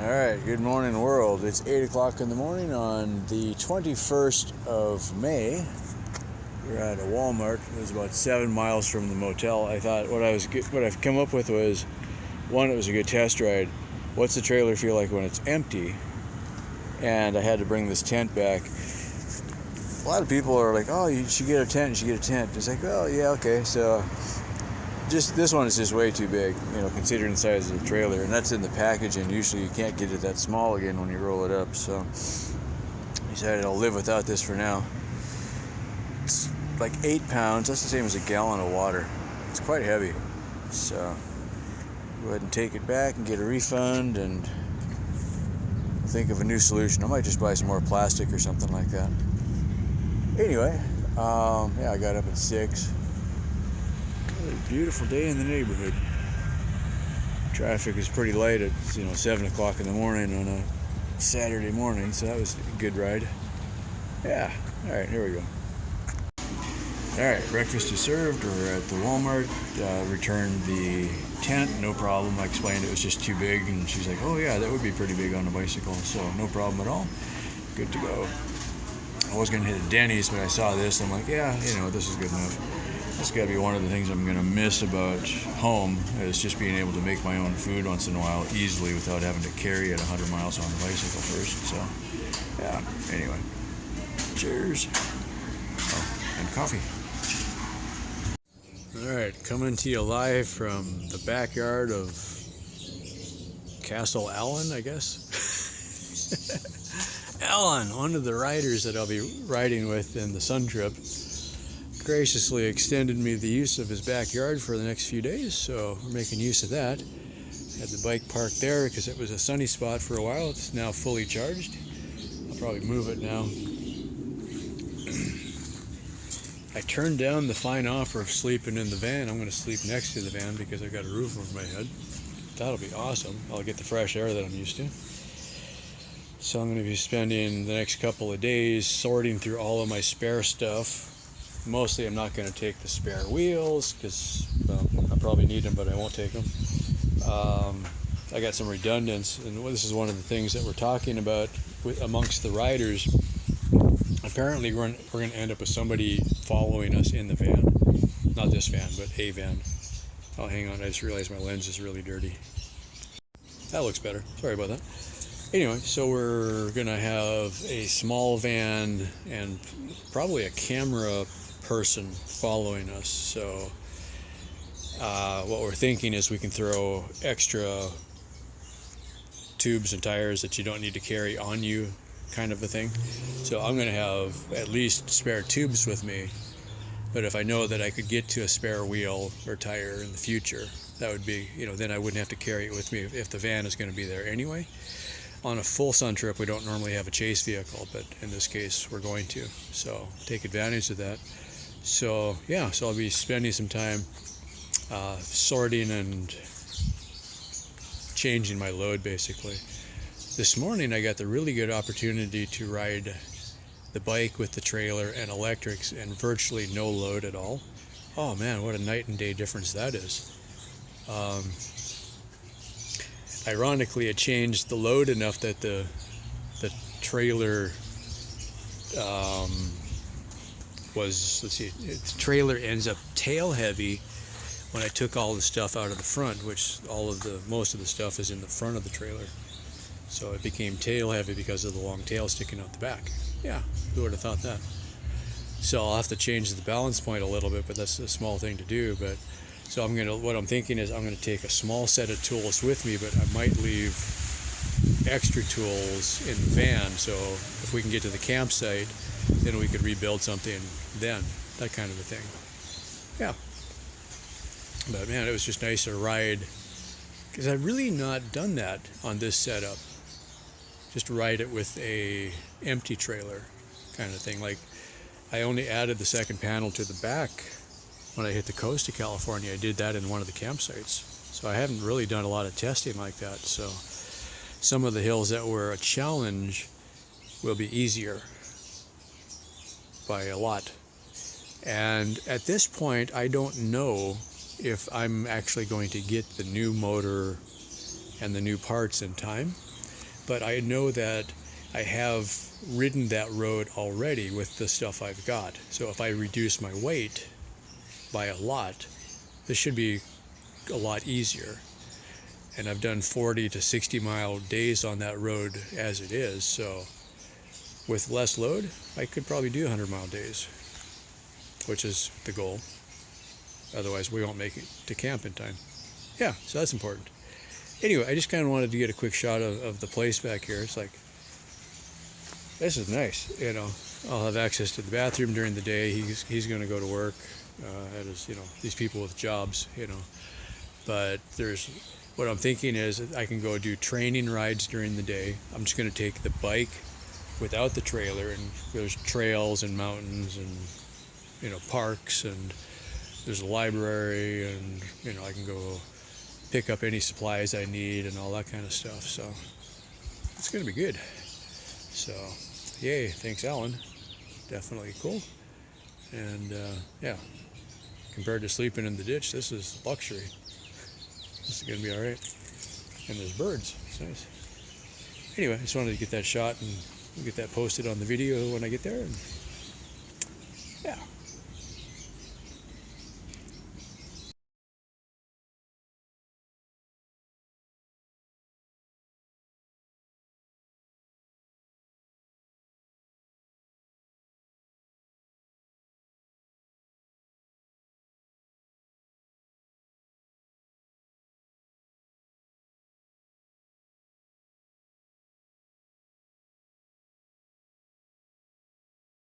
Alright, good morning world. It's 8 o'clock in the morning on the 21st of May. We're at a Walmart. It was about 7 miles from the motel. I thought what I've come up with was, one, it was a good test ride. What's the trailer feel like when it's empty? And I had to bring this tent back. A lot of people are like, oh, you should get a tent, you should get a tent. It's like, well, yeah, okay. So just this one is just way too big, considering the size of the trailer, and that's in the package, and usually you can't get it that small again when you roll it up. So I decided I'll live without this for now. It's like 8 pounds. That's the same as a gallon of water. It's quite heavy. So go ahead and take it back and get a refund and think of a new solution. I might just buy some more plastic or something like that. Anyway, I got up at 6. What a beautiful day in the neighborhood. Traffic is pretty light at 7 o'clock in the morning on a Saturday morning, so that was a good ride. Yeah, all right, here we go. All right, breakfast is served. We're at the Walmart. Returned the tent, no problem. I explained it was just too big, and she's like, oh yeah, that would be pretty big on a bicycle, so no problem at all. Good to go. I was gonna hit a Denny's, but I saw this. I'm like, yeah, this is good enough. That's got to be one of the things I'm going to miss about home, is just being able to make my own food once in a while easily without having to carry it 100 miles on the bicycle first. So, yeah, anyway. Cheers. Oh, and coffee. All right, coming to you live from the backyard of Castle Allen, I guess. Allen, one of the riders that I'll be riding with in the Sun Trip, graciously extended me the use of his backyard for the next few days, so we're making use of that. Had the bike parked there because it was a sunny spot for a while. It's now fully charged. I'll probably move it now. I turned down the fine offer of sleeping in the van. I'm going to sleep next to the van because I've got a roof over my head. That'll be awesome. I'll get the fresh air that I'm used to. So I'm going to be spending the next couple of days sorting through all of my spare stuff. Mostly I'm not going to take the spare wheels because, I probably need them, but I won't take them. I got some redundants, and this is one of the things that we're talking about amongst the riders. Apparently we're going to end up with somebody following us in the van. Not this van, but a van. Oh, hang on, I just realized my lens is really dirty. That looks better. Sorry about that. Anyway, so we're going to have a small van and probably a camera person following us. So what we're thinking is we can throw extra tubes and tires that you don't need to carry on you, kind of a thing. So I'm going to have at least spare tubes with me, but if I know that I could get to a spare wheel or tire in the future, that would be, then I wouldn't have to carry it with me if the van is going to be there anyway. On a full Sun Trip, we don't normally have a chase vehicle, but in this case we're going to, so take advantage of that. So yeah, so I'll be spending some time sorting and changing my load basically. This morning I got the really good opportunity to ride the bike with the trailer and electrics and virtually no load at all. Oh man, what a night and day difference that is. Ironically, it changed the load enough that the trailer the trailer ends up tail heavy when I took all the stuff out of the front, which most of the stuff is in the front of the trailer. So it became tail heavy because of the long tail sticking out the back. Yeah, who would have thought that? So I'll have to change the balance point a little bit, but that's a small thing to do. But so what I'm thinking is I'm going to take a small set of tools with me, but I might leave extra tools in the van. So if we can get to the campsite, then we could rebuild something then, that kind of a thing. Yeah. But man, it was just nice to ride, because I've really not done that on this setup. Just ride it with a empty trailer kind of thing. Like, I only added the second panel to the back when I hit the coast of California. I did that in one of the campsites. So I haven't really done a lot of testing like that. So some of the hills that were a challenge will be easier by a lot. And at this point, I don't know if I'm actually going to get the new motor and the new parts in time. but I know that I have ridden that road already with the stuff I've got. So if I reduce my weight by a lot, this should be a lot easier. And I've done 40 to 60 mile days on that road as it is, so with less load, I could probably do 100-mile days, which is the goal. Otherwise, we won't make it to camp in time. Yeah, so that's important. Anyway, I just kind of wanted to get a quick shot of the place back here. It's like, this is nice, you know. I'll have access to the bathroom during the day. He's going to go to work at his, you know, these people with jobs, you know. But what I'm thinking is I can go do training rides during the day. I'm just going to take the bike without the trailer, and there's trails and mountains and, you know, parks, and there's a library, and, you know, I can go pick up any supplies I need and all that kind of stuff. So it's going to be good. So yay, thanks Alan. Definitely cool. And yeah, compared to sleeping in the ditch, this is luxury. This is going to be all right. And there's birds. It's nice. Anyway, I just wanted to get that shot and get that posted on the video when I get there. And yeah.